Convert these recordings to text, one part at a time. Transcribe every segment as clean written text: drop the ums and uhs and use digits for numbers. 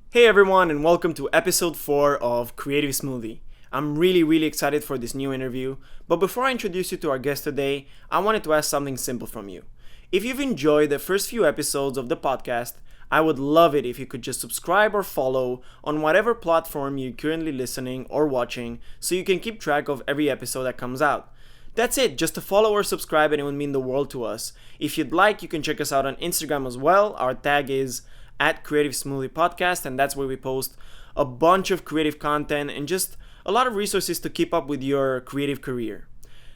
Hey everyone, and welcome to episode 4 of Creative Smoothie. I'm really excited for this new interview, but before I introduce you to our guest today, I wanted to ask something simple from you. If you've enjoyed the first few episodes of the podcast, I would love it if you could just subscribe or follow on whatever platform you're currently listening or watching so you can keep track of every episode that comes out. That's it, just to follow or subscribe and it would mean the world to us. If you'd like, you can check us out on Instagram as well. Our tag is at Creative Smoothie Podcast, and that's where we post a bunch of creative content and just a lot of resources to keep up with your creative career.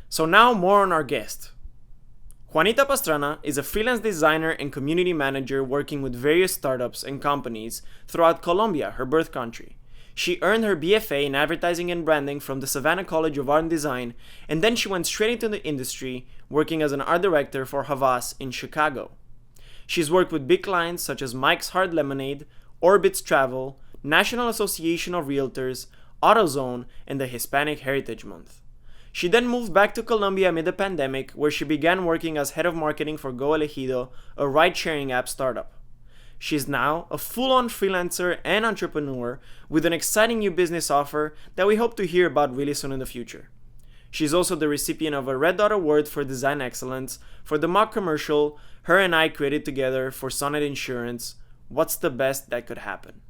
So, now more on our guest. Juanita Pastrana is a freelance designer and community manager working with various startups and companies throughout Colombia, her birth country. She earned her BFA in advertising and branding from the Savannah College of Art and Design, and then she went straight into the industry, working as an art director for Havas in Chicago. She's worked with big clients such as Mike's Hard Lemonade, Orbitz Travel, National Association of Realtors, Autozone, and the Hispanic Heritage Month. She then moved back to Colombia amid the pandemic, where she began working as head of marketing for Go Elegido, a ride sharing app startup. She's now a full on freelancer and entrepreneur with an exciting new business offer that we hope to hear about really soon in the future. She's also the recipient of a Red Dot Award for Design Excellence for the mock commercial her and I created together for Sonnet Insurance, What's the Best That Could Happen.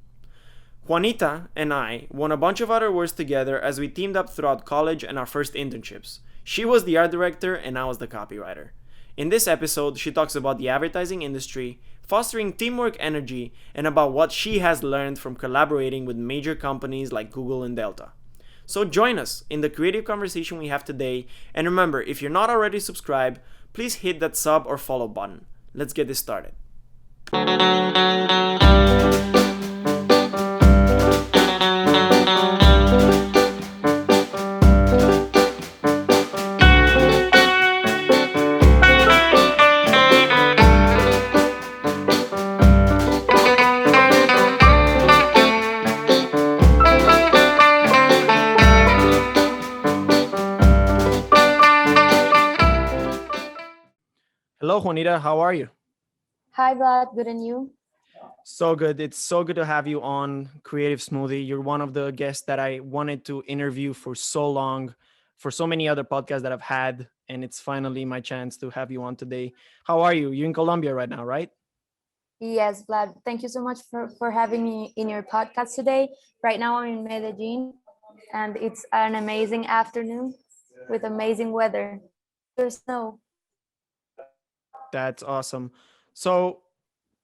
Juanita and I won a bunch of other awards together as we teamed up throughout college and our first internships. She was the art director and I was the copywriter. In this episode, she talks about the advertising industry, fostering teamwork energy, and about what she has learned from collaborating with major companies like Google and Delta. So join us in the creative conversation we have today, and remember, if you're not already subscribed, please hit that sub or follow button. Let's get this started. Hello, Juanita. How are you? Hi, Vlad. Good and you? So good. It's so good to have you on Creative Smoothie. You're one of the guests that I wanted to interview for so long, for so many other podcasts that I've had, and it's finally my chance to have you on today. How are you? You're in Colombia right now, right? Yes, Vlad. Thank you so much for having me in your podcast today. Right now, I'm in Medellin, and it's an amazing afternoon with amazing weather. There's snow. That's awesome. So,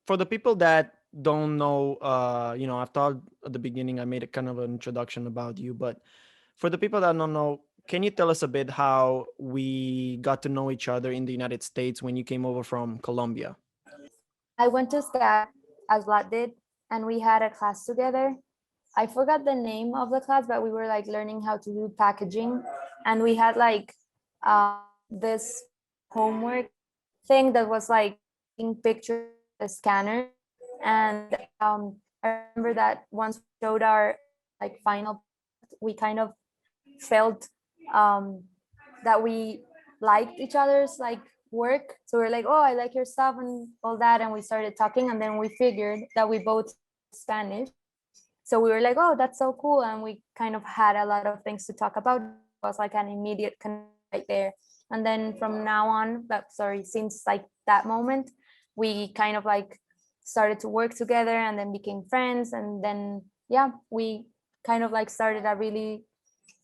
for the people that don't know, I've thought at the beginning I made a kind of an introduction about you, but for the people that don't know, can you tell us a bit how we got to know each other in the United States when you came over from Colombia? I went to SCAD as Vlad did, and we had a class together. I forgot the name of the class, but we were like learning how to do packaging, and we had like this homework thing that was like in picture a scanner, and I remember that once we showed our like final, we kind of felt um, that we liked each other's like work. So we're like, oh, I like your stuff and all that, and we started talking, and then we figured that we both Spanish, so we were like, oh, that's so cool, and we kind of had a lot of things to talk about. It was like an immediate connect right there. And then from now on, but sorry, since like that moment, we kind of like started to work together and then became friends, and then yeah, we kind of like started a really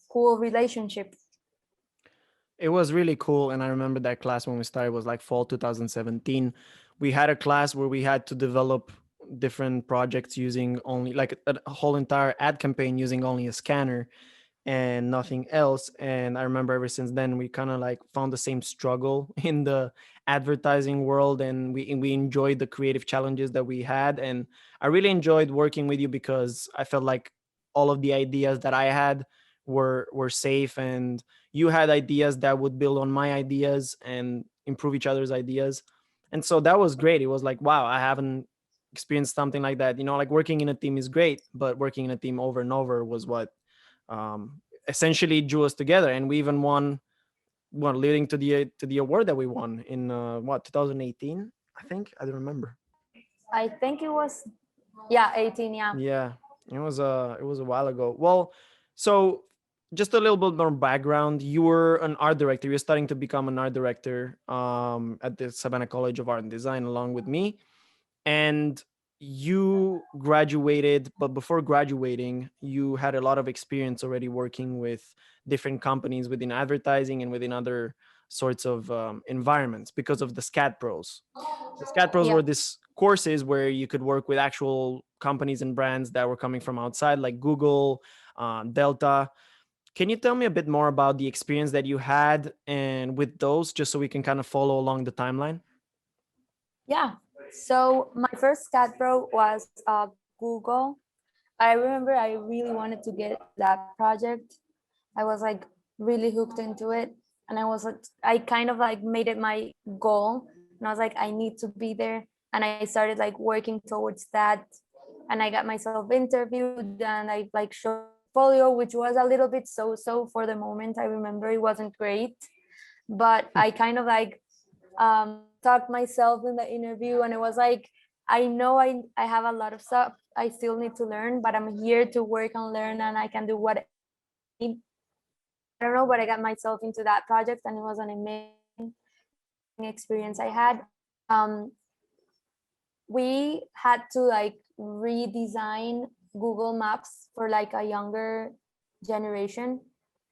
cool relationship. It was really cool. And I remember that class when we started was like fall 2017. We had a class where we had to develop different projects using only like a whole entire ad campaign using only a scanner and nothing else. And I remember ever since then we kind of like found the same struggle in the advertising world, and we enjoyed the creative challenges that we had. And I really enjoyed working with you because I felt like all of the ideas that I had were safe, and you had ideas that would build on my ideas and improve each other's ideas. And so that was great. It was like, wow, I haven't experienced something like that. Like working in a team is great, but working in a team over and over was what essentially drew us together. And we even won one, leading to the award that we won in 2018, I think. I don't remember. I think it was Yeah, 18, yeah. Yeah, it was a while ago. Well, so just a little bit more background. You were an art director. You're starting to become an art director at the Savannah College of Art and Design along with me. And you graduated, but before graduating you had a lot of experience already working with different companies within advertising and within other sorts of environments because of the CatPros. The CatPros Yeah. were these courses where you could work with actual companies and brands that were coming from outside, like Google, Delta. Can you tell me a bit more about the experience that you had and with those, just so we can kind of follow along the timeline? Yeah. So my first CatPro was Google. I remember I really wanted to get that project. I was like really hooked into it. And I was like, I kind of like made it my goal. And I was like, I need to be there. And I started like working towards that. And I got myself interviewed and I like showed portfolio, which was a little bit so for the moment. I remember it wasn't great, but I kind of like talked myself in the interview and it was like, I know I have a lot of stuff I still need to learn, but I'm here to work and learn and I can do what I need. I don't know, but I got myself into that project and it was an amazing experience I had. Um, we had to like redesign Google Maps for like a younger generation.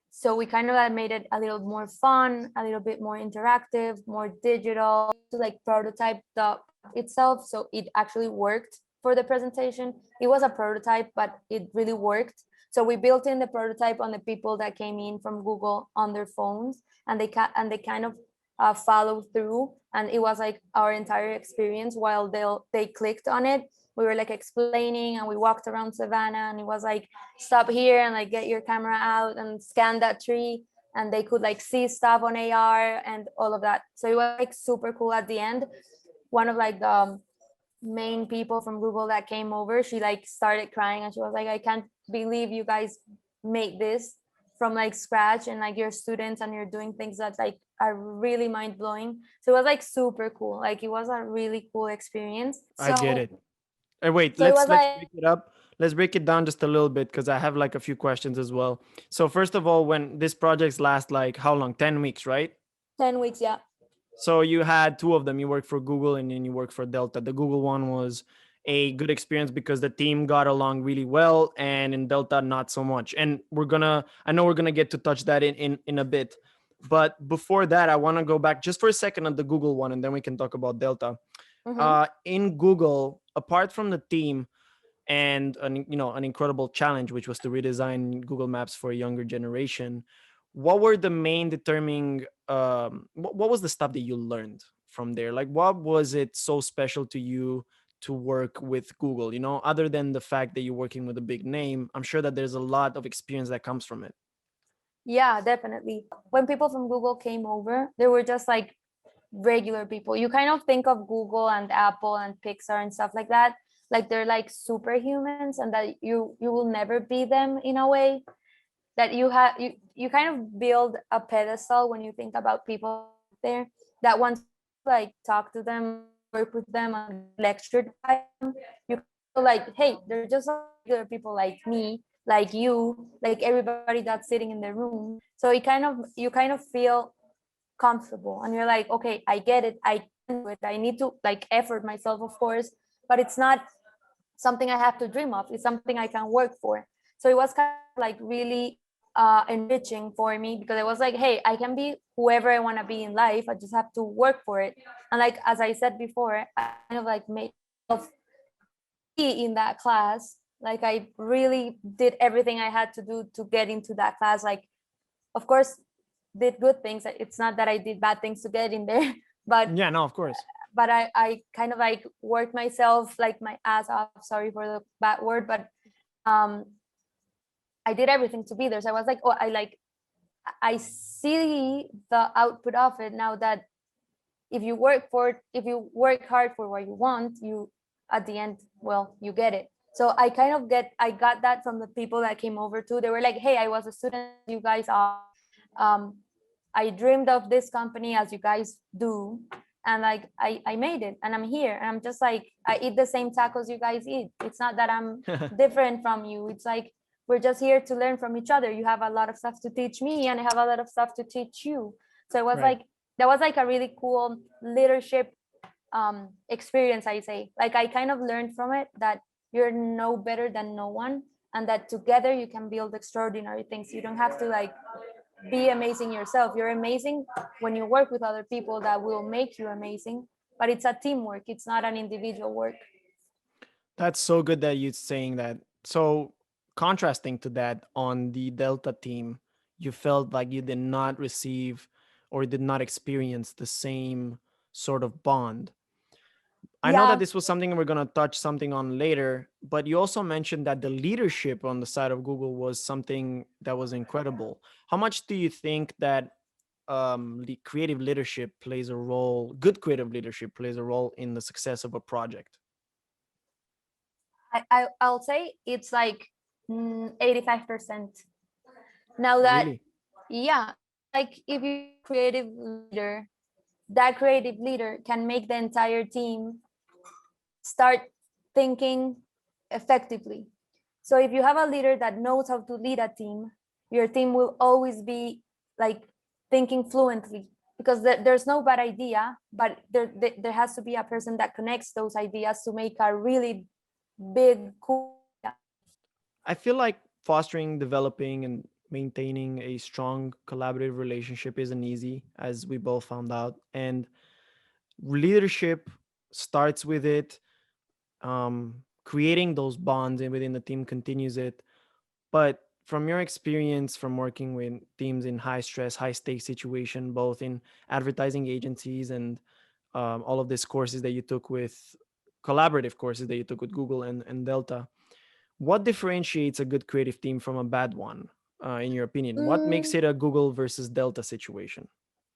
So we kind of like made it a little more fun, a little bit more interactive, more digital to like prototype the itself. So it actually worked for the presentation. It was a prototype, but it really worked. So we built in the prototype on the people that came in from Google on their phones, and they kind of follow through. And it was like our entire experience while they clicked on it. We were like explaining and we walked around Savannah and it was like, stop here and like get your camera out and scan that tree. And they could like see stuff on AR and all of that. So it was like super cool at the end. One of like the main people from Google that came over, she like started crying and she was like, I can't believe you guys made this from like scratch and like your students and you're doing things that like are really mind blowing. So it was like super cool. Like it was a really cool experience. I get So it. Wait, so it was let's like break it up. Let's break it down just a little bit because I have like a few questions as well. So first of all, when this projects last like how long? 10 weeks, right? 10 weeks, yeah. So you had two of them. You worked for Google and then you worked for Delta. The Google one was a good experience because the team got along really well, and in Delta not so much. And I know we're gonna get to touch that in a bit. But before that, I want to go back just for a second on the Google one, and then we can talk about Delta. Mm-hmm. In Google, apart from the team, and an incredible challenge, which was to redesign Google Maps for a younger generation. What were the main determining? What was the stuff that you learned from there? Like, what was it so special to you to work with Google? Other than the fact that you're working with a big name, I'm sure that there's a lot of experience that comes from it. Yeah, definitely. When people from Google came over, they were just like regular people. You kind of think of Google and Apple and Pixar and stuff like that, like they're like superhumans, and that you will never be them in a way. That you kind of build a pedestal when you think about people there. That once like talk to them, work with them, and lectured by them, you feel like, hey, they're just regular people like me, like you, like everybody that's sitting in the room. So you kind of feel comfortable and you're like, okay, I get it, I can do it, I need to like effort myself, of course, but it's not something I have to dream of, it's something I can work for. So it was kind of like really enriching for me because I was like, hey, I can be whoever I want to be in life, I just have to work for it. And like as I said before, I kind of like made myself be in that class. Like I really did everything I had to do to get into that class. Like of course did good things. It's not that I did bad things to get in there, but Yeah, no, of course. I kind of like worked myself like my ass off. Sorry for the bad word, but um, I did everything to be there. So I was like, oh, I see the output of it now. That if you work hard for what you want, you at the end, well, you get it. So I got that from the people that came over too. They were like, hey, I was a student, you guys are. Um, I dreamed of this company as you guys do. and like I made it and I'm here, and I'm just like, I eat the same tacos you guys eat. It's not that I'm different from you. It's like we're just here to learn from each other. You have a lot of stuff to teach me and I have a lot of stuff to teach you. So it was Right. like, that was like a really cool leadership experience, I say. Like I kind of learned from it that you're no better than no one, and that together you can build extraordinary things. You don't have to like be amazing yourself. You're amazing when you work with other people that will make you amazing, but it's a teamwork. It's not an individual work. That's so good that you're saying that. So, contrasting to that, on the Delta team, you felt like you did not receive or did not experience the same sort of bond. I know that Yeah. this was something we're going to touch something on later, but you also mentioned that the leadership on the side of Google was something that was incredible. How much do you think that the creative leadership plays a role, good creative leadership plays a role in the success of a project? I'll say it's like 85%. Now that, Really? yeah, like if you're a creative leader, that creative leader can make the entire team start thinking effectively. So if you have a leader that knows how to lead a team, your team will always be like thinking fluently, because there's no bad idea, but there has to be a person that connects those ideas to make a really big, cool idea. I feel like fostering, developing, and maintaining a strong collaborative relationship isn't easy, as we both found out. And leadership starts with it. Creating those bonds and within the team continues it. But from your experience from working with teams in high stress, high stakes situation, both in advertising agencies and all of these courses that you took with collaborative courses that you took with Google and Delta, what differentiates a good creative team from a bad one, in your opinion? What makes Mm, it a Google versus Delta situation?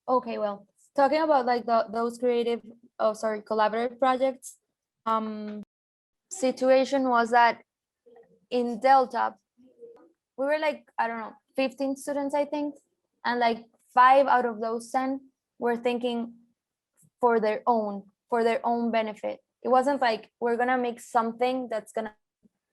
okay, well, talking about like those creative, oh sorry, collaborative projects, um, situation was that in Delta, we were like, I don't know, 15 students, I think. And like 5 out of those 10 were thinking for their own benefit. It wasn't like we're gonna make something that's gonna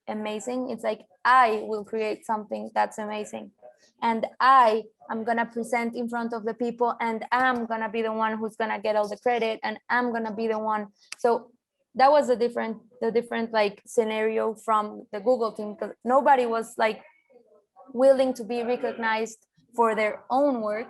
be amazing. It's like I will create something that's amazing. And I am gonna present in front of the people, and I'm gonna be the one who's gonna get all the credit, and I'm gonna be the one. So that was the different like scenario from the Google team, because nobody was like willing to be recognized for their own work.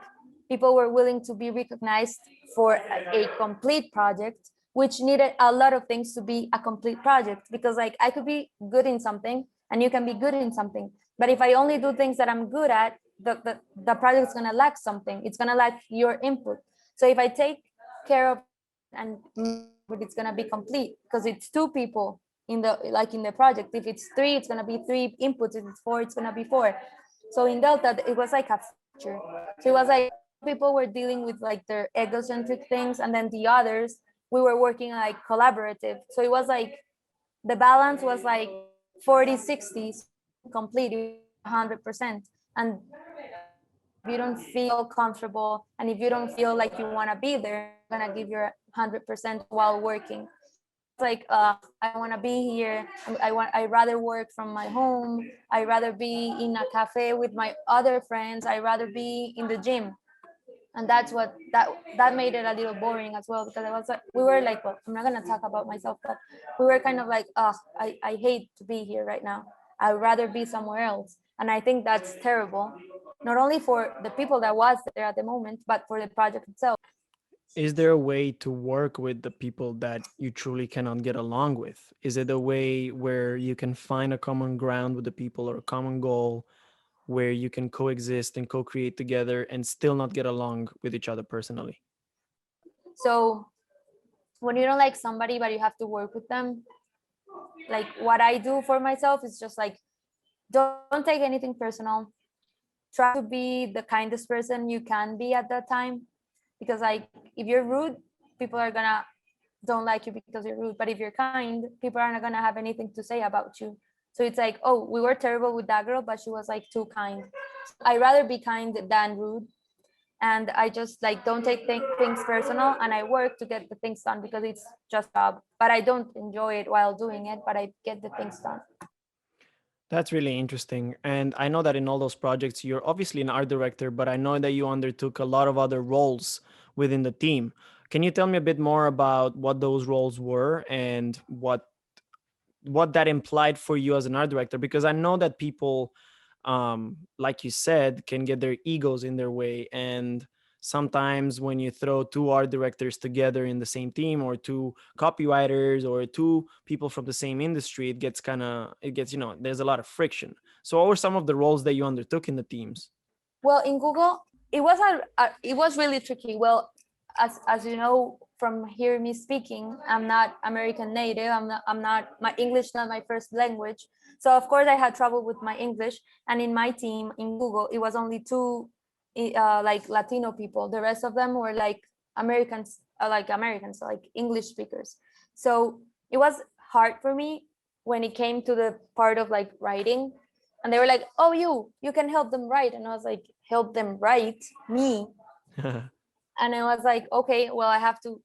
People were willing to be recognized for a complete project, which needed a lot of things to be a complete project. Because like I could be good in something and you can be good in something. But if I only do things that I'm good at, the project's gonna lack something. It's gonna lack your input. So if I take care of and it's gonna be complete, because it's 2 people in the project. If it's 3, it's gonna be 3 inputs. If it's 4, it's gonna be 4. So in Delta, it was like a feature. So it was like people were dealing with like their egocentric things, and then the others, we were working like collaborative. So it was like the balance was like 40-60 complete, 100%. And if you don't feel comfortable and if you don't feel like you want to be there, you're gonna give your 100% while working. Like I want to be here. I rather work from my home. I rather be in a cafe with my other friends. I rather be in the gym. And that's what that made it a little boring as well, because I was like, we were like, well, I'm not gonna talk about myself, but we were kind of like, oh, I hate to be here right now. I'd rather be somewhere else. And I think that's terrible, not only for the people that was there at the moment, but for the project itself. Is there a way to work with the people that you truly cannot get along with? Is it a way where you can find a common ground with the people or a common goal where you can coexist and co-create together and still not get along with each other personally? So when you don't like somebody but you have to work with them, like what I do for myself is just like, don't take anything personal. Try to be the kindest person you can be at that time, because like if you're rude, people are gonna don't like you because you're rude. But if you're kind, people are not gonna have anything to say about you. So it's like, oh, we were terrible with that girl, but she was like too kind. I rather be kind than rude. and I just like don't take things personal, and I work to get the things done because it's just a job, but I don't enjoy it while doing it, but I get the things done. That's really interesting. And I know that in all those projects, you're obviously an art director, but I know that you undertook a lot of other roles within the team. Can you tell me a bit more about what those roles were and what that implied for you as an art director? Because I know that people, like you said, can get their egos in their way. And sometimes when you throw two art directors together in the same team, or two copywriters, or two people from the same industry, it gets, there's a lot of friction. So what were some of the roles that you undertook in the teams? Well, in Google, it was really tricky. Well, as you know from hearing me speaking, I'm not American native. I'm not my English not my first language. So of course I had trouble with my English. And in my team in Google, it was only two like Latino people. The rest of them were like Americans, like English speakers. So it was hard for me when it came to the part of like writing, and they were like, oh, you can help them write. And I was like, help them write me? And I was like, okay, well, I have to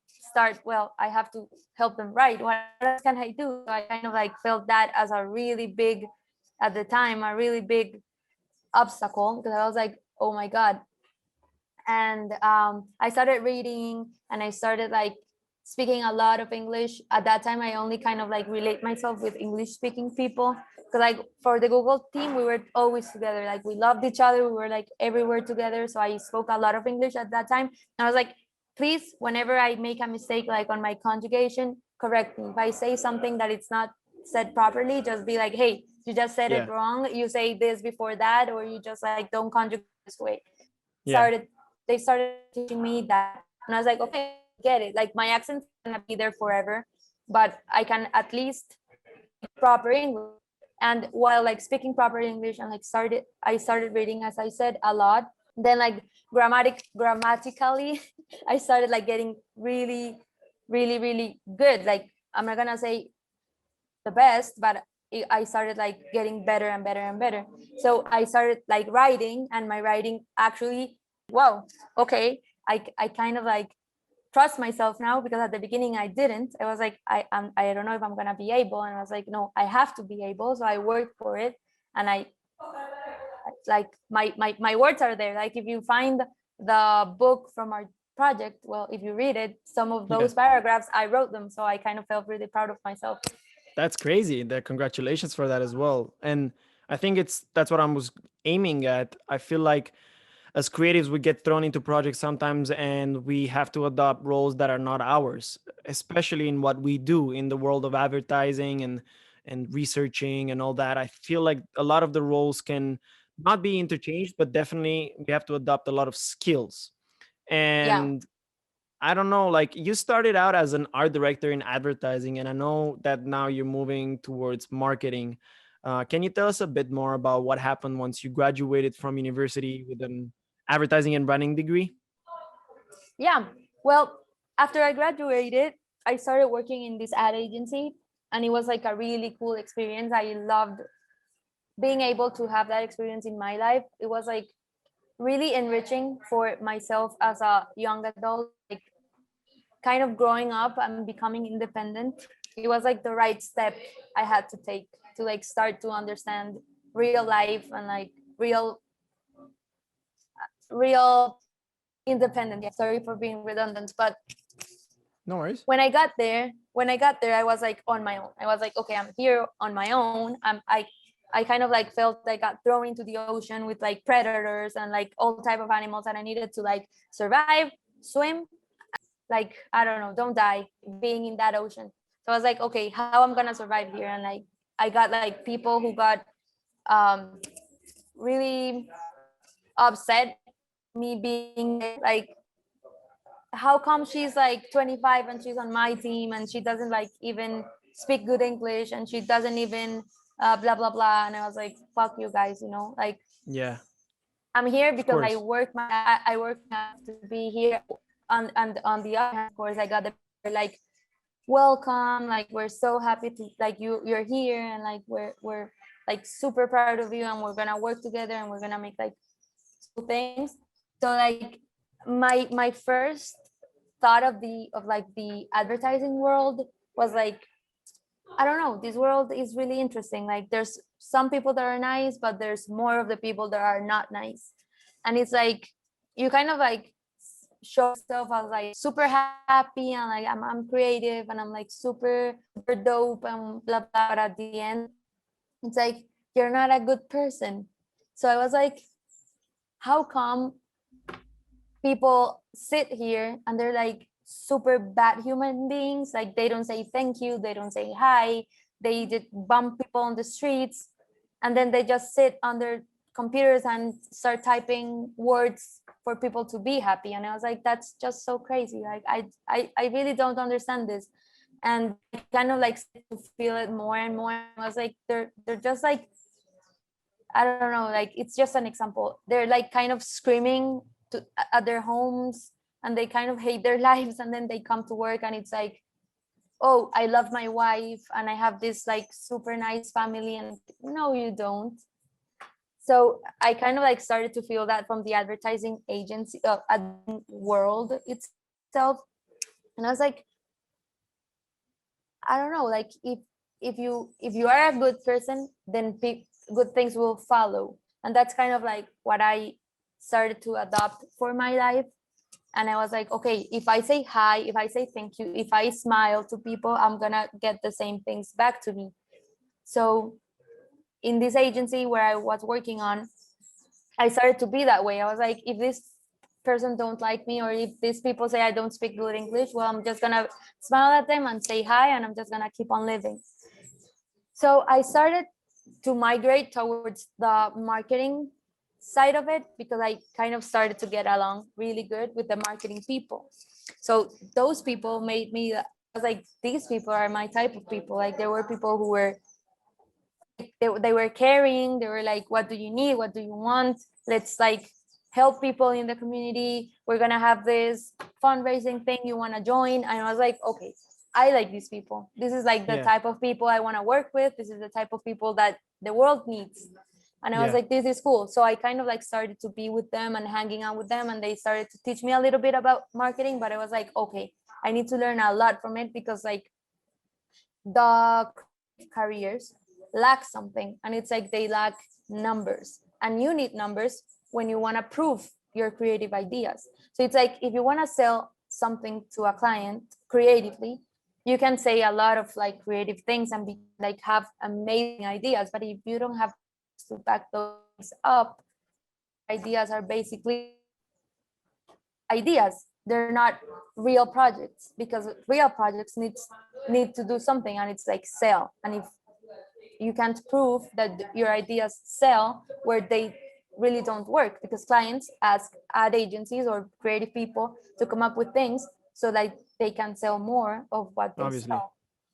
help them write. What else can I do? So I kind of like felt that as a really big, at the time, a really big obstacle, because I was like, oh my God. And I started reading, and I started like speaking a lot of English. At that time, I only kind of like relate myself with English speaking people, because like for the Google team, we were always together. Like we loved each other. We were like everywhere together. So I spoke a lot of English at that time. And I was like, please, whenever I make a mistake, like on my conjugation, correct me. If I say something that it's not said properly, just be like, hey, you just said it wrong. You say this before that, or you just like don't conjugate this way. Started They started teaching me that, and I was like, okay, get it. Like my accent's gonna be there forever, but I can at least proper English. And while like speaking proper English, and like I started reading, as I said, a lot. Then like grammatically, I started like getting really, really, really good. Like I'm not gonna say the best, but I started like getting better and better and better. So I started like writing, and my writing actually, wow, okay, I kind of like trust myself now, because at the beginning I didn't. I was like, I don't know if I'm gonna be able, and I was like, no, I have to be able. So I worked for it, and I like my words are there. Like if you find the book from our project, well, if you read it, some of those paragraphs I wrote them. So I kind of felt really proud of myself. That's crazy. Congratulations for that as well. And I think that's what I was aiming at. I feel like as creatives, we get thrown into projects sometimes, and we have to adopt roles that are not ours, especially in what we do in the world of advertising and researching and all that. I feel like a lot of the roles can not be interchanged, but definitely we have to adopt a lot of skills. Yeah. And I don't know, like you started out as an art director in advertising, and I know that now you're moving towards marketing. Can you tell us a bit more about what happened once you graduated from university with an advertising and branding degree? Yeah. Well, after I graduated, I started working in this ad agency, and it was like a really cool experience. I loved being able to have that experience in my life. It was like really enriching for myself as a young adult, like kind of growing up and becoming independent. It was like the right step I had to take to like start to understand real life and like real independent. Yeah, sorry for being redundant, but No worries. when I got there, I was like on my own. I was like, okay, I'm here on my own. I kind of like felt like I got thrown into the ocean with like predators and like all type of animals, and I needed to like survive, swim, like I don't know, don't die being in that ocean. So I was like, okay, how I'm gonna survive here? And like I got like people who got um really upset me being there. Like, how come she's like 25 and she's on my team and she doesn't like even speak good English, and she doesn't even blah blah blah. And I was like, fuck you guys, like Yeah, I'm here of because course. I work to be here. On the other hand, of course, I got the like welcome, like we're so happy to like you're here, and like we're like super proud of you, and we're gonna work together, and we're gonna make like cool things. So like my first thought of like the advertising world was like, I don't know, this world is really interesting. Like there's some people that are nice, but there's more of the people that are not nice. And it's like you kind of like show yourself as like super happy and like I'm creative and I'm like super dope and blah blah. But at the end, it's like you're not a good person. So I was like, how come people sit here and they're like super bad human beings? Like they don't say thank you, they don't say hi, they just bump people on the streets, and then they just sit on their computers and start typing words for people to be happy. And I was like, that's just so crazy. Like I really don't understand this. And I kind of like to feel it more and more. I was like, they're just like, I don't know, like it's just an example. They're like kind of screaming at their homes, and they kind of hate their lives, and then they come to work and it's like, oh, I love my wife and I have this like super nice family, and no, you don't. So I kind of like started to feel that from the advertising agency world itself. And I was like, I don't know, like if you are a good person, then good things will follow. And that's kind of like what I started to adopt for my life. And I was like, okay, if I say hi, if I say thank you, if I smile to people, I'm gonna get the same things back to me. So in this agency where I was working on, I started to be that way. I was like, if this person don't like me, or if these people say I don't speak good English, well, I'm just gonna smile at them and say hi, and I'm just gonna keep on living. So I started to migrate towards the marketing side of it, because I kind of started to get along really good with the marketing people. So those people made me, I was like, these people are my type of people. Like there were people who were, they were caring, they were like, what do you need, what do you want, let's like help people in the community, we're gonna have this fundraising thing, you want to join? And I was like, okay, I like these people, this is like the Yeah. type of people I want to work with, this is the type of people that the world needs. And I was Yeah. like, this is cool. So I kind of like started to be with them and hanging out with them, and they started to teach me a little bit about marketing. But I was like, okay, I need to learn a lot from it, because like the careers lack something, and it's like they lack numbers, and you need numbers when you want to prove your creative ideas. So it's like if you want to sell something to a client creatively, you can say a lot of like creative things and be like have amazing ideas, but if you don't have to back those up, ideas are basically ideas, they're not real projects, because real projects need to do something, and it's like sell. And if you can't prove that your ideas sell, where they really don't work, because clients ask ad agencies or creative people to come up with things so that they can sell more of what they Obviously. sell.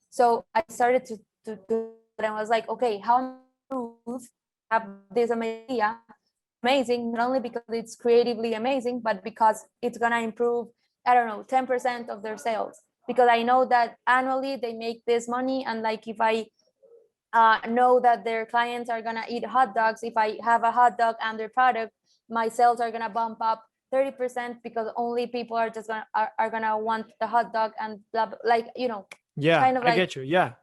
So I started to do that, and I was like, okay, how am I prove have this amazing idea? It's amazing not only because it's creatively amazing, but because it's gonna improve, I don't know, 10% of their sales, because I know that annually they make this money. And like if I know that their clients are gonna eat hot dogs, if I have a hot dog and their product, my sales are gonna bump up 30%, because only people are just gonna are gonna want the hot dog and blah, blah, like, you know, Yeah, kind of I like get you. Yeah.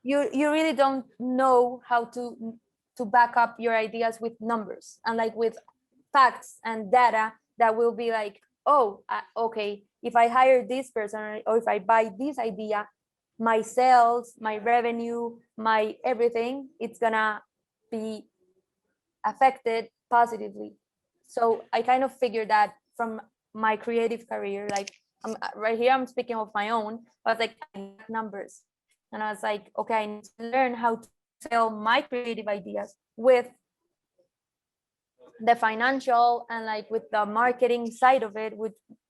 you really don't know how to back up your ideas with numbers and like with facts and data that will be like, oh, okay, if I hire this person or if I buy this idea, my sales, my revenue, my everything, it's gonna be affected positively. So I kind of figured that from my creative career. Like right here I'm speaking of my own, I was like, I need numbers. And I was like, okay, I need to learn how to sell my creative ideas with the financial and like with the marketing side of it,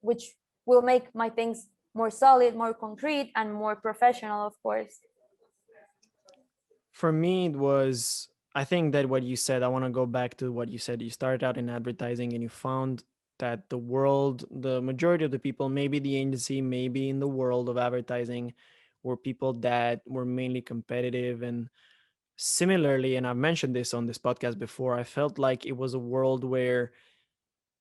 which will make my things more solid, more concrete, and more professional, of course. For me, it was, I think that what you said, I want to go back to what you said. You started out in advertising and you found that the world, the majority of the people, maybe the agency, maybe in the world of advertising, were people that were mainly competitive. And similarly, and I've mentioned this on this podcast before, I felt like it was a world where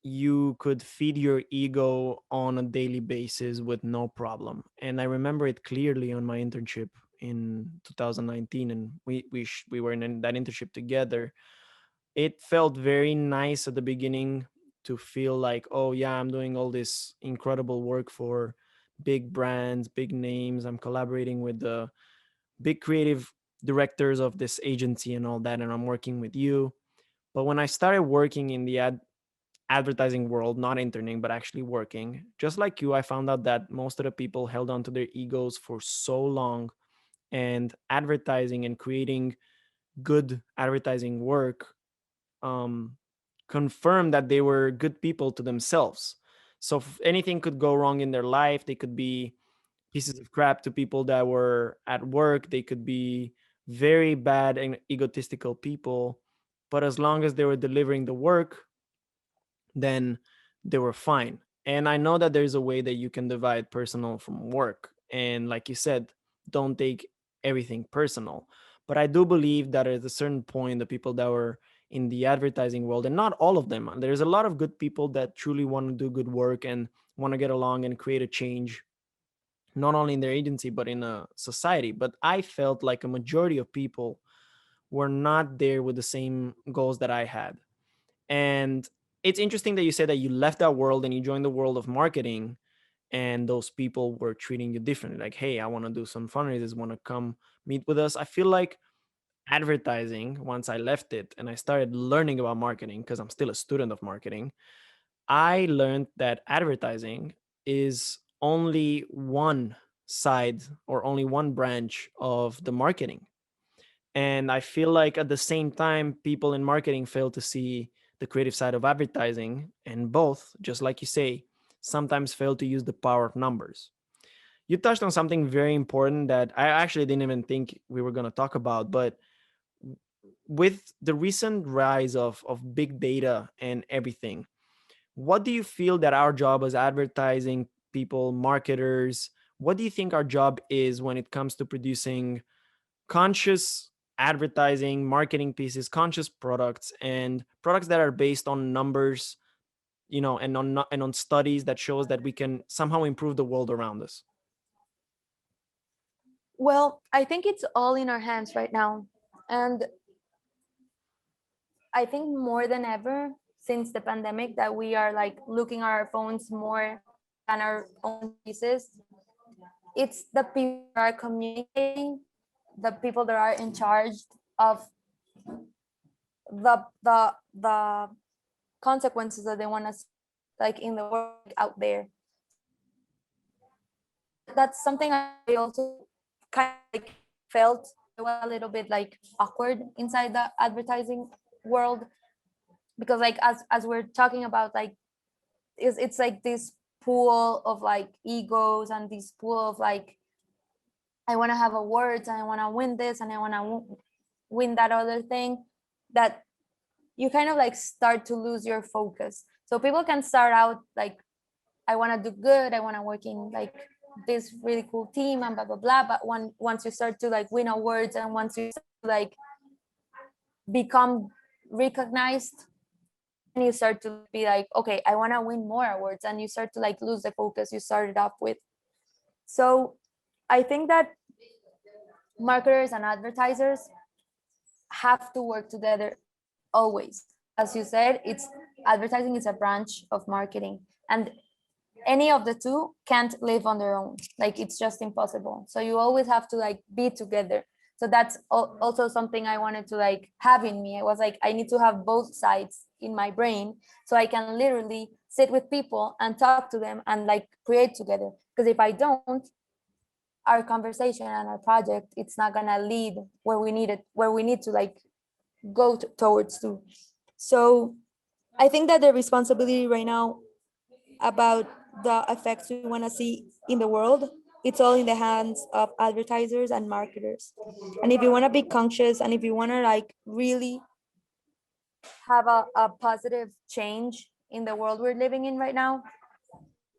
you could feed your ego on a daily basis with no problem. And I remember it clearly on my internship in 2019, and we were in that internship together. It felt very nice at the beginning to feel like, oh yeah, I'm doing all this incredible work for big brands, big names. I'm collaborating with the big creative directors of this agency and all that, and I'm working with you. But when I started working in the advertising world, not interning, but actually working, just like you, I found out that most of the people held on to their egos for so long, and advertising and creating good advertising work um, confirmed that they were good people to themselves. So if anything could go wrong in their life, they could be pieces of crap to people that were at work. They could be very bad and egotistical people. But as long as they were delivering the work, then they were fine. And I know that there's a way that you can divide personal from work. And like you said, don't take everything personal. But I do believe that at a certain point, the people that were in the advertising world, and not all of them, there's a lot of good people that truly want to do good work and want to get along and create a change, not only in their agency, but in a society. But I felt like a majority of people were not there with the same goals that I had. And it's interesting that you said that you left that world and you joined the world of marketing, and those people were treating you differently. Like, hey, I want to do some fundraisers, want to come meet with us. I feel like advertising, once I left it and I started learning about marketing, because I'm still a student of marketing, I learned that advertising is only one side or only one branch of the marketing. And I feel like at the same time, people in marketing fail to see the creative side of advertising, and both, just like you say, sometimes fail to use the power of numbers. You touched on something very important that I actually didn't even think we were going to talk about, but with the recent rise of big data and everything, what do you feel that our job as advertising people, marketers, what do you think our job is when it comes to producing conscious advertising, marketing pieces, conscious products, and products that are based on numbers, and on studies that shows that we can somehow improve the world around us? Well, I think it's all in our hands right now. And I think more than ever since the pandemic that we are like looking at our phones more than our own faces. It's the people that are communicating, the people that are in charge of the consequences that they want to see, like in the world out there. That's something I also kind of like felt a little bit like awkward inside the advertising world, because like as we're talking about, like it's like this pool of like egos and this pool of like, I want to have awards and I want to win this and I want to win that other thing, that you kind of like start to lose your focus. So people can start out like, I want to do good, I want to work in like this really cool team and blah blah blah. But once you start to like win awards and once you start to like become recognized, and you start to be like, okay, I want to win more awards, and you start to like lose the focus you started off with. So I think that marketers and advertisers have to work together always. As you said, it's advertising is a branch of marketing, and any of the two can't live on their own. Like it's just impossible. So you always have to like be together. So that's also something I wanted to like have in me. I was like, I need to have both sides in my brain so I can literally sit with people and talk to them and like create together. Because if I don't, our conversation and our project, it's not gonna lead where we need it, where we need to like go towards to. So I think that the responsibility right now about the effects we want to see in the world, it's all in the hands of advertisers and marketers. And if you want to be conscious and if you want to like really have a positive change in the world we're living in right now,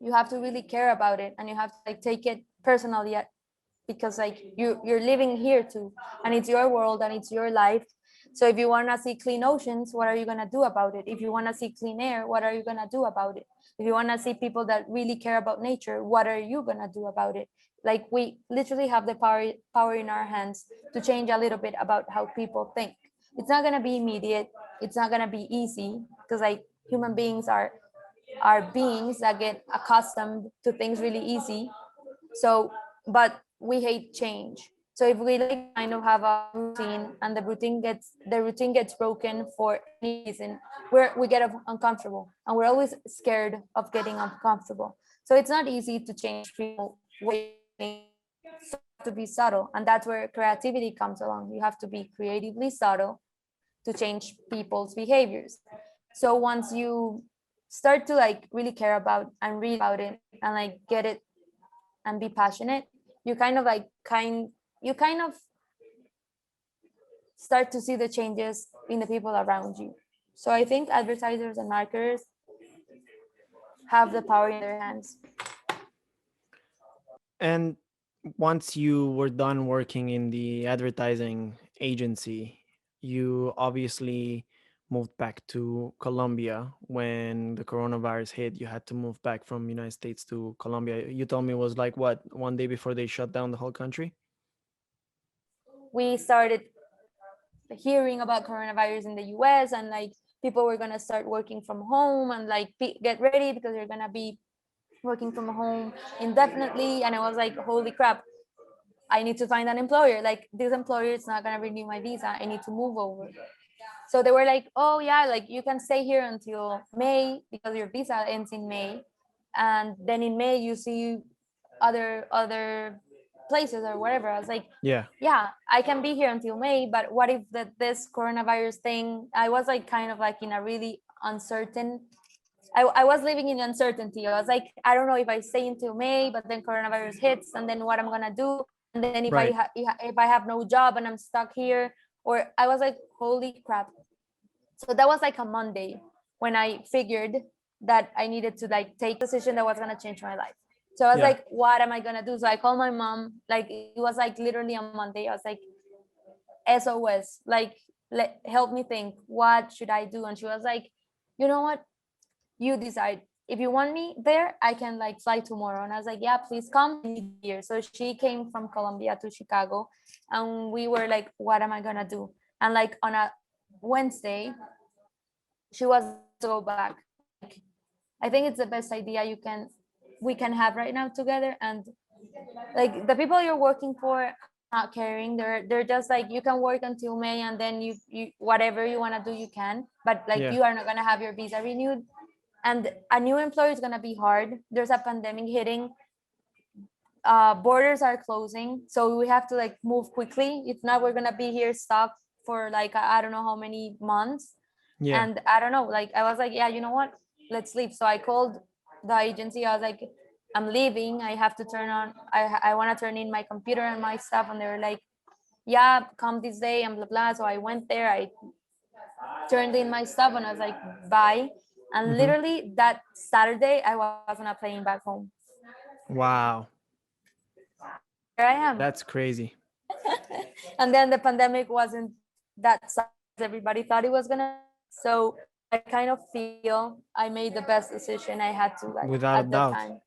you have to really care about it and you have to like take it personally, because like you're living here too, and it's your world and it's your life. So if you want to see clean oceans, what are you going to do about it? If you want to see clean air, what are you going to do about it? If you want to see people that really care about nature, what are you going to do about it? Like, we literally have the power in our hands to change a little bit about how people think. It's not going to be immediate. It's not going to be easy, because like human beings are beings that get accustomed to things really easy. So, but we hate change. So if we like kind of have a routine, and the routine gets broken for any reason, we get uncomfortable, and we're always scared of getting uncomfortable. So it's not easy to change people way. So you have to be subtle, and that's where creativity comes along. You have to be creatively subtle to change people's behaviors. So once you start to like really care about and read about it and like get it and be passionate, you you kind of start to see the changes in the people around you. So I think advertisers and marketers have the power in their hands. And once you were done working in the advertising agency, you obviously moved back to Colombia when the coronavirus hit. You had to move back from United States to Colombia. You told me it was like what, one day before they shut down the whole country? We started hearing about coronavirus in the US, and like people were gonna start working from home, and like get ready because they're gonna be working from home indefinitely. And I was like, holy crap, I need to find an employer. Like, this employer is not gonna renew my visa. I need to move over. So they were like, oh yeah, like you can stay here until May because your visa ends in May, and then in May you see other places or whatever. I was like, Yeah. yeah, I can be here until May, but what if this coronavirus thing? I was like kind of like in a really uncertain. I was living in uncertainty. I was like, I don't know if I stay until May, but then coronavirus hits, and then what I'm gonna do, and then if Right. if I have no job and I'm stuck here, or I was like, holy crap. So that was like a Monday when I figured that I needed to like take a decision that was gonna change my life. So I was Yeah. like, what am I gonna do? So I called my mom. Like, it was like literally on Monday. I was like, SOS, like, help me think. What should I do? And she was like, you know what? You decide. If you want me there, I can like fly tomorrow. And I was like, yeah, please come. I need you here. So she came from Colombia to Chicago, and we were like, what am I gonna do? And like on a Wednesday, she was to go back. Like, I think it's the best idea we can have right now together. And like the people you're working for are not caring. They're just like, you can work until May, and then you whatever you want to do you can, but like Yeah. you are not going to have your visa renewed. And a new employer is going to be hard. There's a pandemic hitting. Borders are closing, so we have to like move quickly. If not, we're going to be here stuck for like I don't know how many months. Yeah. And I don't know, like I was like, yeah, you know what, let's leave. So I called the agency. I was like, I'm leaving. I have to turn on, I want to turn in my computer and my stuff. And they were like, yeah, come this day and blah blah. So I went there, I turned in my stuff, and I was like, bye. And Hmm. literally that Saturday I was on a plane back home. Wow. Here I am. That's crazy. And then the pandemic wasn't that sad as everybody thought it was gonna. So I kind of feel I made the best decision I had to, like, Without a at that doubt. time.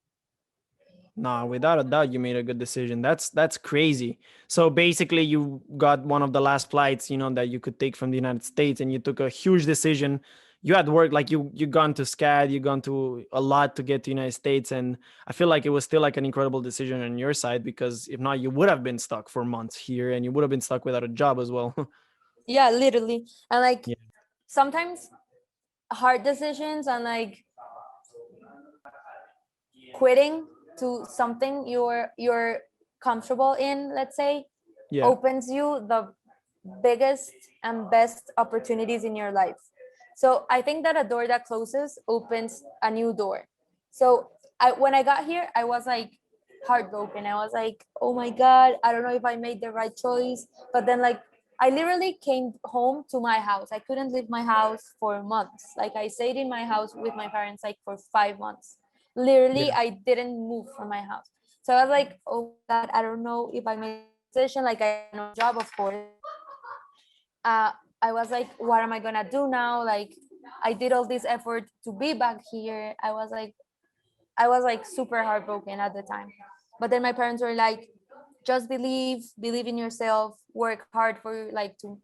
No, without a doubt, you made a good decision. That's crazy. So basically, you got one of the last flights, that you could take from the United States, and you took a huge decision. You had work, like you gone to SCAD, you gone to a lot to get to United States, and I feel like it was still like an incredible decision on your side, because if not, you would have been stuck for months here, and you would have been stuck without a job as well. Yeah, literally. And like Yeah. sometimes hard decisions and like quitting to something you're comfortable in, let's say, Yeah. opens you the biggest and best opportunities in your life. So I think that a door that closes opens a new door. So when I got here, I was like heartbroken. I was like, oh my God, I don't know if I made the right choice. But then like I literally came home to my house. I couldn't leave my house for months. Like I stayed in my house with my parents like for 5 months. Literally, Yeah. I didn't move from my house. So I was like, oh God, I don't know if I made a decision. Like I had no job, of course. I was like, what am I gonna do now? Like, I did all this effort to be back here. I was like super heartbroken at the time. But then my parents were like, just believe in yourself, work hard for like to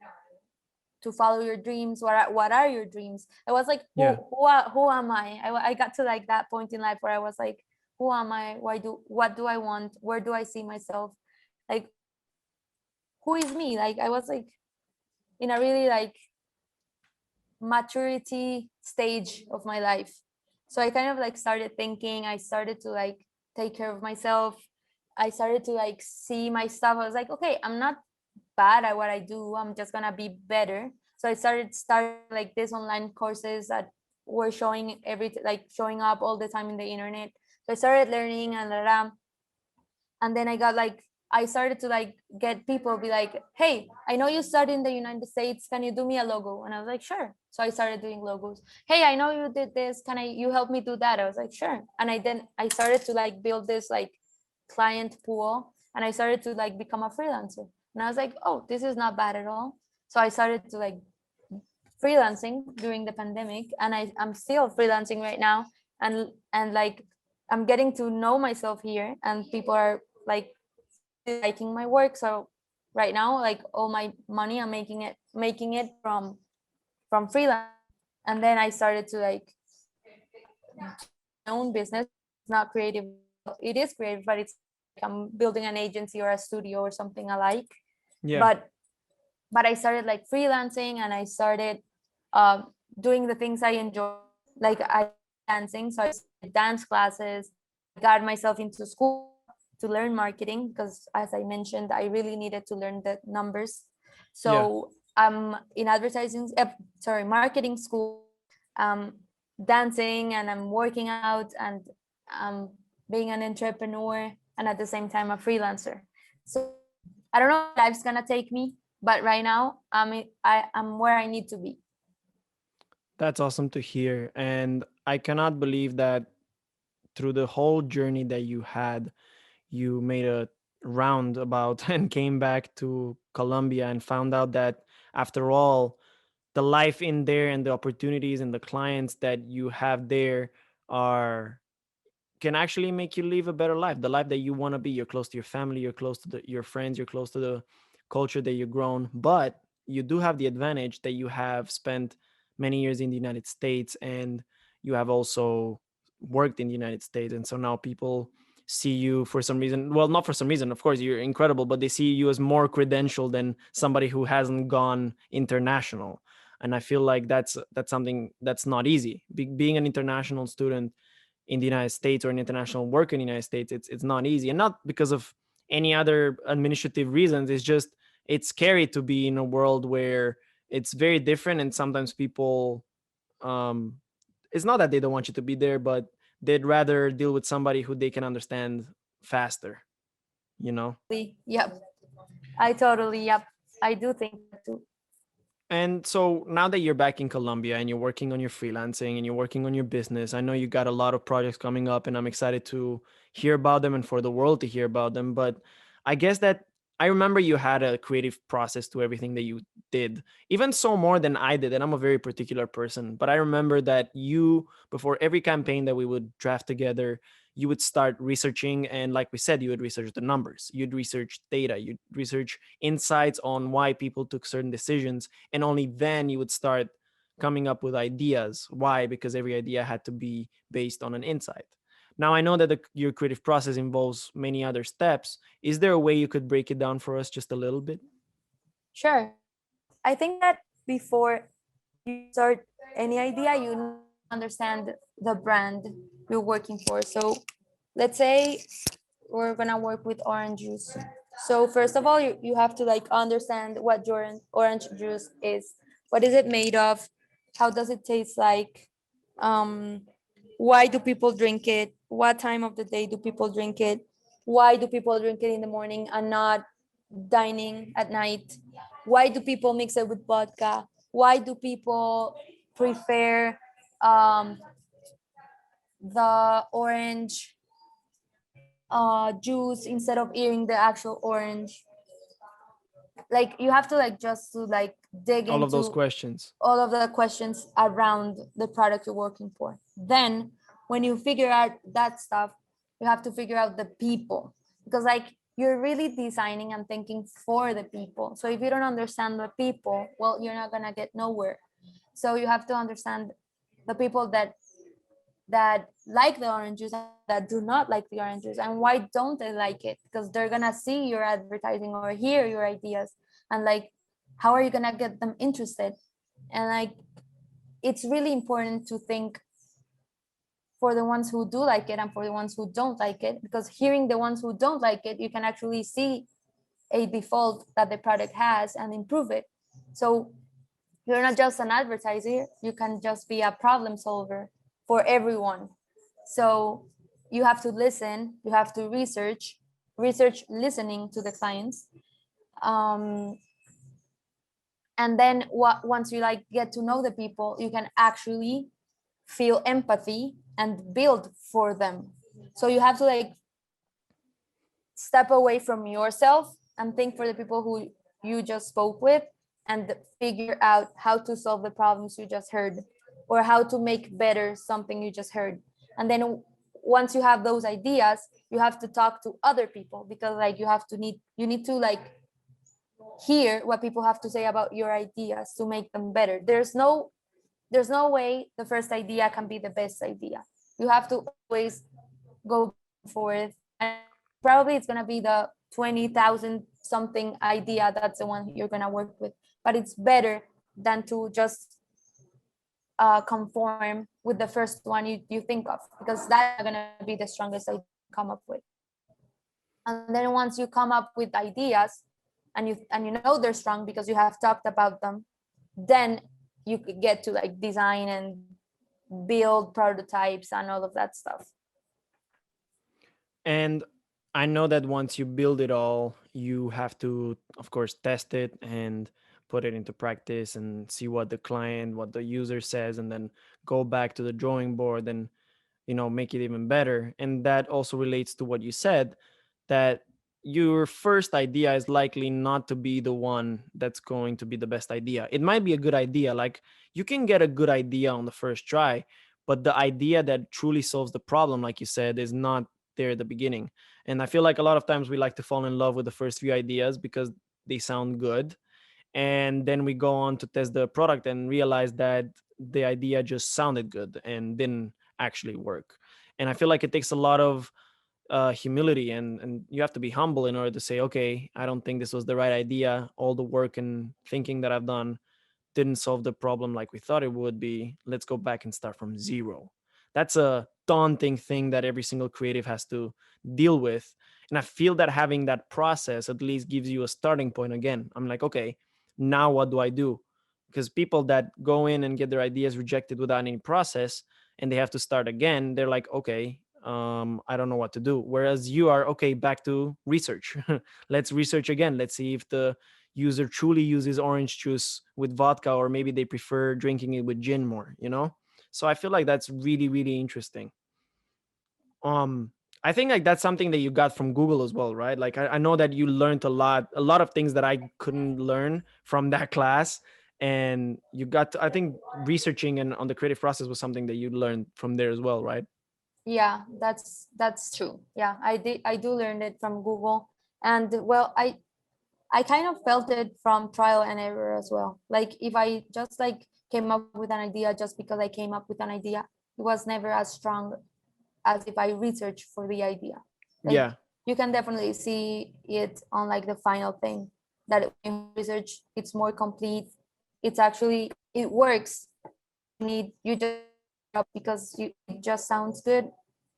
follow your dreams. What are your dreams? I was like, Yeah. who am I got to like that point in life where I was like, who am I? What do I want? Where do I see myself? Like, who is me? Like, I was like in a really like maturity stage of my life. So I kind of like started thinking, I started to like take care of myself. I started to like see my stuff. I was like, okay, I'm not bad at what I do. I'm just gonna be better. So I started like these online courses that were showing like showing up all the time in the internet. So I started learning and then I got like I started to like get people be like, hey, I know you studied in the United States, can you do me a logo? And I was like, sure. So I started doing logos. Hey, I know you did this, can you help me do that? I was like, sure. And I started to like build this like client pool, and I started to like become a freelancer. And I was like, oh, this is not bad at all. So I started to like freelancing during the pandemic, and I'm still freelancing right now. And like I'm getting to know myself here, and people are like really liking my work. So right now, like all my money, I'm making it from freelancing. And then I started to like my own business. It's not creative. It is creative, but it's like I'm building an agency or a studio or something alike. Yeah. But I started like freelancing, and I started uh, doing the things I enjoy. Like I dancing, so I started dance classes. I got myself into school to learn marketing because, as I mentioned, I really needed to learn the numbers. Yeah. So I'm in marketing school, um, dancing, and I'm working out, and being an entrepreneur, and at the same time a freelancer. So I don't know where life's gonna take me, but right now I'm where I need to be. That's awesome to hear. And I cannot believe that through the whole journey that you had, you made a roundabout and came back to Colombia and found out that after all, the life in there and the opportunities and the clients that you have there are can actually make you live a better life, the life that you want to be. You're close to your family, you're close to your friends, you're close to the culture that you've grown, but you do have the advantage that you have spent many years in the United States, and you have also worked in the United States. And so now people see you for some reason, well, not for some reason, of course you're incredible, but they see you as more credentialed than somebody who hasn't gone international. And I feel like that's something that's not easy. Being an international student in the United States or an international worker in the United States, it's not easy, and not because of any other administrative reasons. It's just it's scary to be in a world where it's very different, and sometimes people, um, it's not that they don't want you to be there, but they'd rather deal with somebody who they can understand faster. You know. Yep, I totally, yep, I do think that too. And so now that you're back in Colombia and you're working on your freelancing and you're working on your business, I know you got a lot of projects coming up, and I'm excited to hear about them and for the world to hear about them. But I guess that I remember you had a creative process to everything that you did, even so more than I did. And I'm a very particular person, but I remember that you, before every campaign that we would draft together, you would start researching. And like we said, you would research the numbers, you'd research data, you'd research insights on why people took certain decisions, and only then you would start coming up with ideas. Why? Because every idea had to be based on an insight. Now I know that your creative process involves many other steps. Is there a way you could break it down for us just a little bit? Sure. I think that before you start any idea, you need to understand the brand you're working for. So let's say we're gonna work with orange juice. So first of all, you have to like understand what your orange juice is. What is it made of? How does it taste like? Um, why do people drink it? What time of the day do people drink it? Why do people drink it in the morning and not dining at night? Why do people mix it with vodka? Why do people prefer um, the orange juice instead of eating the actual orange? Like you have to like just to like dig All of those into questions. all of the questions around the product you're working for. Then when you figure out that stuff, you have to figure out the people, because like you're really designing and thinking for the people. So if you don't understand the people, well, you're not going to get nowhere. So you have to understand the people that like the orange juice and that do not like the orange juice, and why don't they like it, because they're going to see your advertising or hear your ideas, and like how are you going to get them interested. And like it's really important to think for the ones who do like it and for the ones who don't like it, because hearing the ones who don't like it, you can actually see a default that the product has and improve it. So you're not just an advertiser, you can just be a problem solver for everyone. So you have to listen, you have to research listening to the clients. um, and then once you like get to know the people, you can actually feel empathy and build for them. So you have to like step away from yourself and think for the people who you just spoke with, and figure out how to solve the problems you just heard, or how to make better something you just heard. And then once you have those ideas, you have to talk to other people, because like you need to like hear what people have to say about your ideas to make them better. There's no way the first idea can be the best idea. You have to always go back and forth, and probably it's going to be the 20,000 something idea that's the one you're going to work with, but it's better than to just conform with the first one you think of, because that's not going to be the strongest idea you come up with. And then once you come up with ideas, and you know they're strong because you have talked about them, then you could get to like design and build prototypes and all of that stuff. And I know that once you build it all, you have to, of course, test it and put it into practice and see what the client, what the user says, and then go back to the drawing board and, make it even better. And that also relates to what you said, that your first idea is likely not to be the one that's going to be the best idea. It might be a good idea. Like you can get a good idea on the first try, but the idea that truly solves the problem, like you said, is not there at the beginning. And I feel like a lot of times we like to fall in love with the first few ideas because they sound good. And then we go on to test the product and realize that the idea just sounded good and didn't actually work. And I feel like it takes a lot of humility, and you have to be humble in order to say, okay, I don't think this was the right idea. All the work and thinking that I've done didn't solve the problem like we thought it would be. Let's go back and start from zero. That's a daunting thing that every single creative has to deal with. And I feel that having that process at least gives you a starting point again. I'm like, okay, now what do I do? Because people that go in and get their ideas rejected without any process and they have to start again, they're like, okay, I don't know what to do. Whereas you are, okay, back to research. Let's research again. Let's see if the user truly uses orange juice with vodka, or maybe they prefer drinking it with gin more. So I feel like that's really, really interesting. um I think like that's something that you got from Google as well, right? Like I know that you learned a lot of things that I couldn't learn from that class. And you got to, I think researching and on the creative process was something that you learned from there as well, right? Yeah, that's true. Yeah, I do learn it from Google. And well, I kind of felt it from trial and error as well. Like if I just like came up with an idea just because I came up with an idea, it was never as strong as if I research for the idea. Like Yeah. you can definitely see it on like the final thing, that when you research, it's more complete. It's actually, it works. You just up because it just sounds good.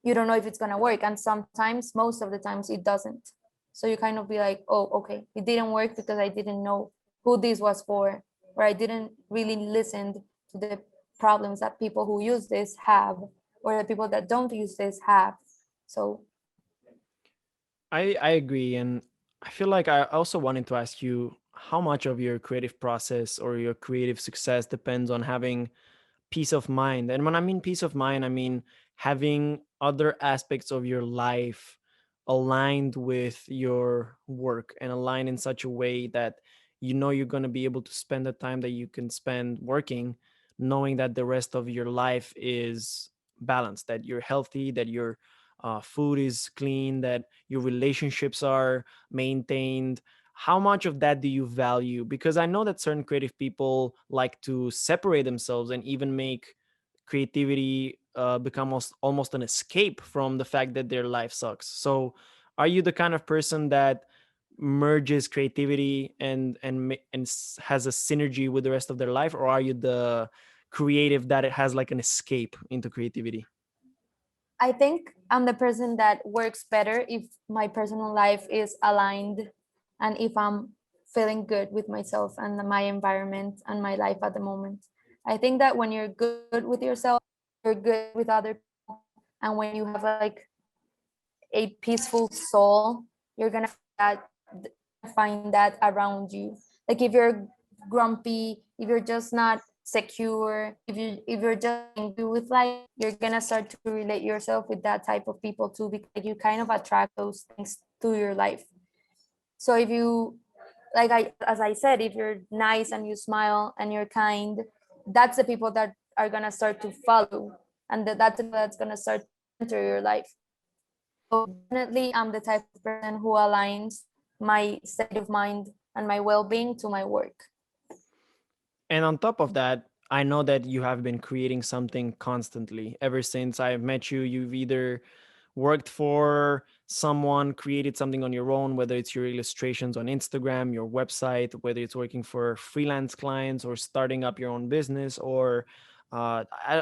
You don't know if it's gonna work, and sometimes, most of the times, it doesn't. So you kind of be like, oh, okay, it didn't work because I didn't know who this was for, or I didn't really listen to the problems that people who use this have, or the people that don't use this have. So I agree. And I feel like I also wanted to ask you how much of your creative process or your creative success depends on having peace of mind. And when I mean peace of mind, I mean having other aspects of your life aligned with your work and aligned in such a way that you know you're going to be able to spend the time that you can spend working, knowing that the rest of your life is balanced, that you're healthy, that your food is clean, that your relationships are maintained. How much of that do you value? Because I know that certain creative people like to separate themselves and even make creativity become almost an escape from the fact that their life sucks. So are you the kind of person that merges creativity and has a synergy with the rest of their life, or are you the creative that it has like an escape into creativity? I think I'm the person that works better if my personal life is aligned and if I'm feeling good with myself and my environment and my life at the moment. I think that when you're good with yourself, you're good with other people. And when you have like a peaceful soul, you're gonna find that around you. Like if you're grumpy, if you're just not secure, if you're just angry with life, you're gonna start to relate yourself with that type of people too, because you kind of attract those things to your life. So if you, like, I as I said, if you're nice and you smile and you're kind, that's the people that are gonna start to follow, and that's the people that's gonna start to enter your life. So definitely I'm the type of person who aligns my state of mind and my well-being to my work. And on top of that, I know that you have been creating something constantly. Ever since I've met you, you've either worked for someone, created something on your own, whether it's your illustrations on Instagram, your website, whether it's working for freelance clients or starting up your own business, or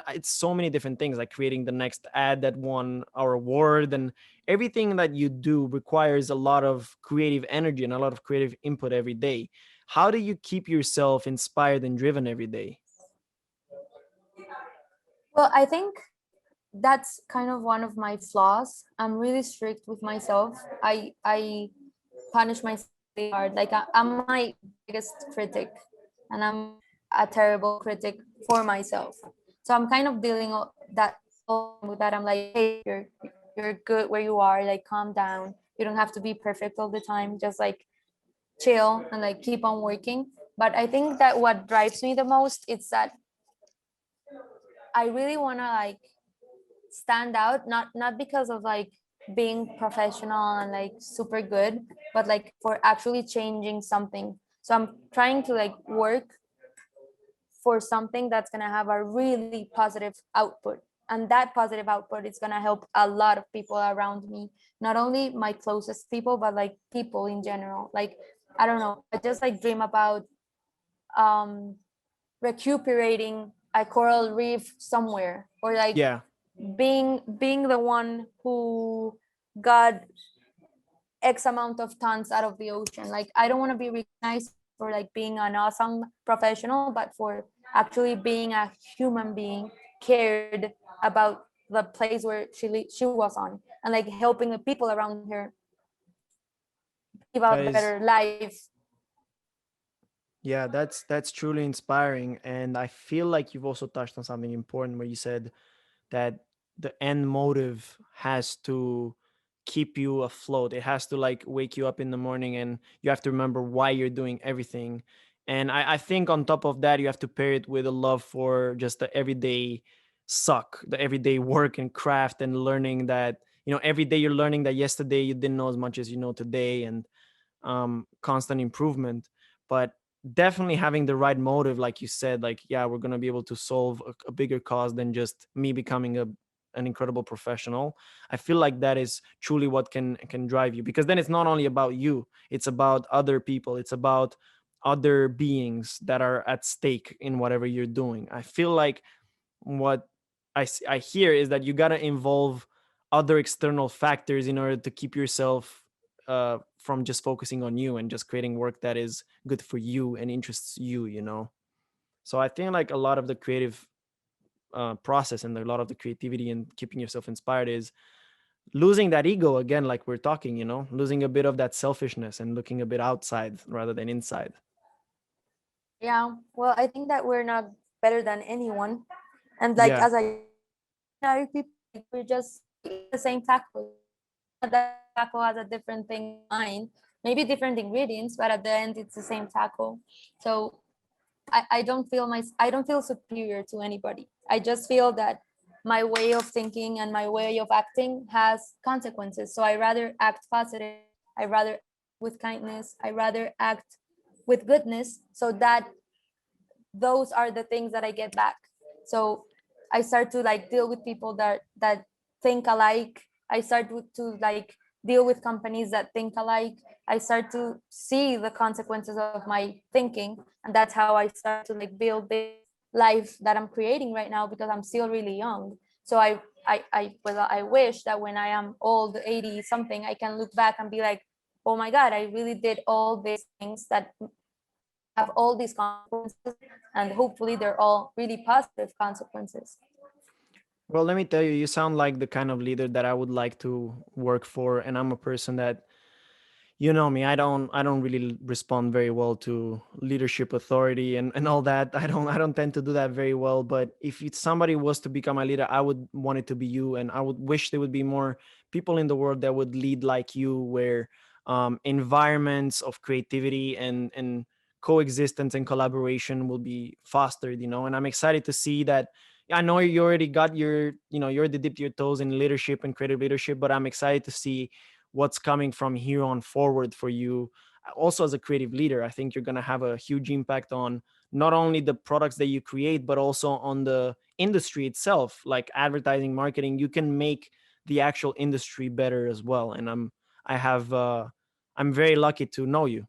it's so many different things, like creating the next ad that won our award. And everything that you do requires a lot of creative energy and a lot of creative input every day. How do you keep yourself inspired and driven every day? Well, I think that's kind of one of my flaws. I'm really strict with myself. I punish myself really hard. Like I'm my biggest critic, and I'm a terrible critic for myself. So I'm kind of dealing that with that. I'm like, hey, you're good where you are. Like, calm down. You don't have to be perfect all the time. Just like chill and like keep on working. But I think that what drives me the most is that I really want to like stand out, not because of like being professional and like super good, but like for actually changing something. So I'm trying to like work for something that's going to have a really positive output, and that positive output is going to help a lot of people around me, not only my closest people but like people in general. Like, I don't know, I just like dream about um recuperating a coral reef somewhere, or like Yeah, being the one who got X amount of tons out of the ocean. Like, I don't want to be recognized for like being an awesome professional, but for actually being a human being, cared about the place where she was on, and like helping the people around her live a that is better life. yeah, that's truly inspiring. And I feel like you've also touched on something important where you said that the end motive has to keep you afloat. It has to like wake you up in the morning, and you have to remember why you're doing everything. And I think on top of that, you have to pair it with a love for just the everyday the everyday work and craft, and learning that, every day you're learning that yesterday you didn't know as much as you know today, and constant improvement. But definitely having the right motive, like you said, like, yeah, we're going to be able to solve a bigger cause than just me becoming an incredible professional. I feel like that is truly what can drive you, because then it's not only about you, it's about other people, it's about other beings that are at stake in whatever you're doing. I feel like what I hear is that you got to involve other external factors in order to keep yourself from just focusing on you and just creating work that is good for you and interests you. So I think like a lot of the creative process and a lot of the creativity and keeping yourself inspired is losing that ego again, like we're talking, losing a bit of that selfishness and looking a bit outside rather than inside. Yeah, well, I think that we're not better than anyone, and like Yeah, as I ordinary people, we're just the same taco. That taco has a different thing in mind, maybe different ingredients, but at the end it's the same taco. So I don't feel superior to anybody. I just feel that my way of thinking and my way of acting has consequences. So I rather act positive. I rather with kindness. I rather act with goodness, so that those are the things that I get back. So I start to like deal with people that think alike. I start to like deal with companies that think alike. I start to see the consequences of my thinking, and that's how I start to like build this life that I'm creating right now, because I'm still really young. So I wish that when I am old, 80 something, I can look back and be like, oh my God, I really did all these things that have all these consequences, and hopefully they're all really positive consequences. Well, let me tell you, you sound like the kind of leader that I would like to work for. And I'm a person that, you know me, I don't really respond very well to leadership authority and all that. I don't tend to do that very well. But if somebody was to become a leader, I would want it to be you. And I would wish there would be more people in the world that would lead like you, where environments of creativity and coexistence and collaboration will be fostered, and I'm excited to see that. I know you already got you already dipped your toes in leadership and creative leadership, but I'm excited to see what's coming from here on forward for you. Also, as a creative leader, I think you're going to have a huge impact on not only the products that you create, but also on the industry itself, like advertising, marketing. You can make the actual industry better as well. And I have I'm very lucky to know you.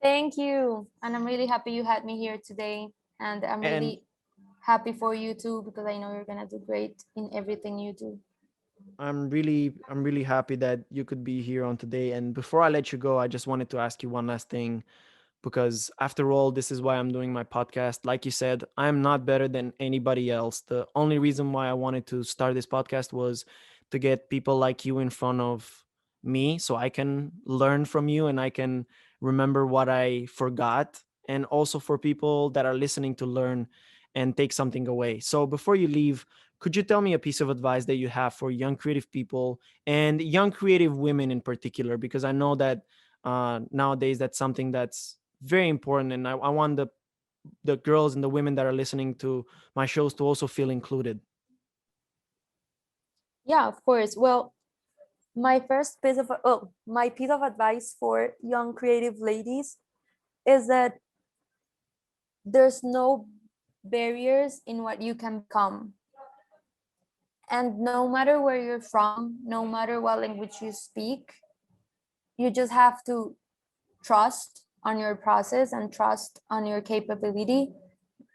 Thank you. And I'm really happy you had me here today. And I'm And really happy for you too, because I know you're going to do great in everything you do. I'm really happy that you could be here on today. And before I let you go, I just wanted to ask you one last thing, because after all, this is why I'm doing my podcast. Like you said, I'm not better than anybody else. The only reason why I wanted to start this podcast was to get people like you in front of me, so I can learn from you and I can remember what I forgot, and also for people that are listening to learn and take something away. So before you leave, could you tell me a piece of advice that you have for young creative people and young creative women in particular? Because I know that nowadays that's something that's very important, and I want the girls and the women that are listening to my shows to also feel included. Yeah, of course. Well, my piece of advice for young creative ladies is that there's no barriers in what you can become. And no matter where you're from, no matter what language you speak, you just have to trust on your process and trust on your capability,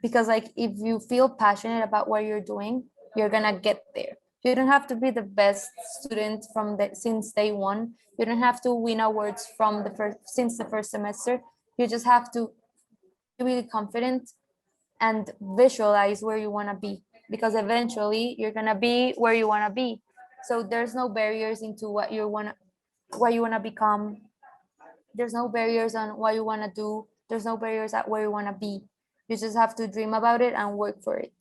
because like if you feel passionate about what you're doing, you're gonna get there. You don't have to be the best student from the since day one. You don't have to win awards from the first semester. You just have to be really confident and visualize where you want to be, because eventually you're going to be where you want to be. So there's no barriers into what you want to become. There's no barriers on what you want to do. There's no barriers at where you want to be. You just have to dream about it and work for it.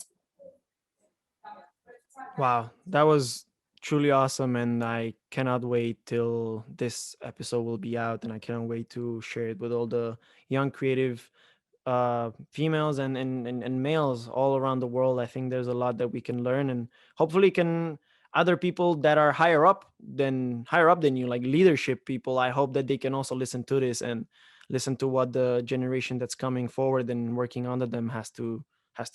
Wow, that was truly awesome, and I cannot wait till this episode will be out, and I cannot wait to share it with all the young creative females and males all around the world. I think there's a lot that we can learn, and hopefully can other people that are higher up than you, like leadership people. I hope that they can also listen to this and listen to what the generation that's coming forward and working under them has to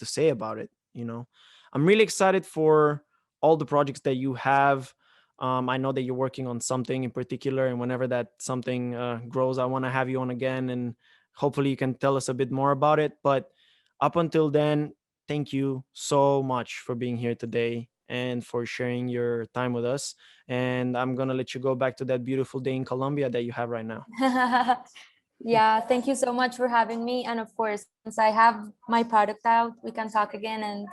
say about it. I'm really excited for all the projects that you have. I know that you're working on something in particular, and whenever that something grows, I want to have you on again, and hopefully you can tell us a bit more about it. But up until then, thank you so much for being here today and for sharing your time with us. And I'm going to let you go back to that beautiful day in Colombia that you have right now. Yeah, thank you so much for having me. And of course, once I have my product out, we can talk again. And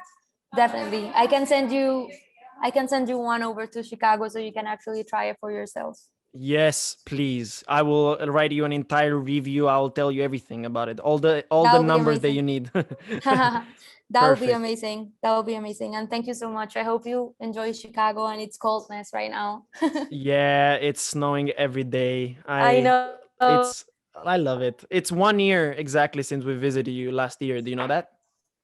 definitely, I can send you one over to Chicago so you can actually try it for yourselves. Yes, please. I will write you an entire review. I will tell you everything about it. All the That would be numbers that you amazing. need. That would be Perfect. amazing. That would be amazing. And thank you so much. I hope you enjoy Chicago and its coldness right now. Yeah, it's snowing every day. I I know. it's I love it. It's 1 year exactly since we visited you last year. Do you know that?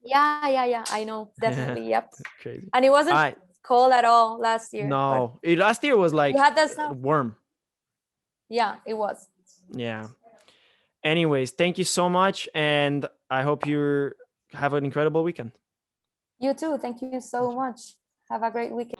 Yeah. I know. Definitely. Yep. Crazy. And it wasn't I cold at all last year, but No, last year was you like had the snow. warm. Yeah, it was. Yeah. Anyways, thank you so much, and I hope you have an incredible weekend. You too. Thank you so much. Have a great weekend.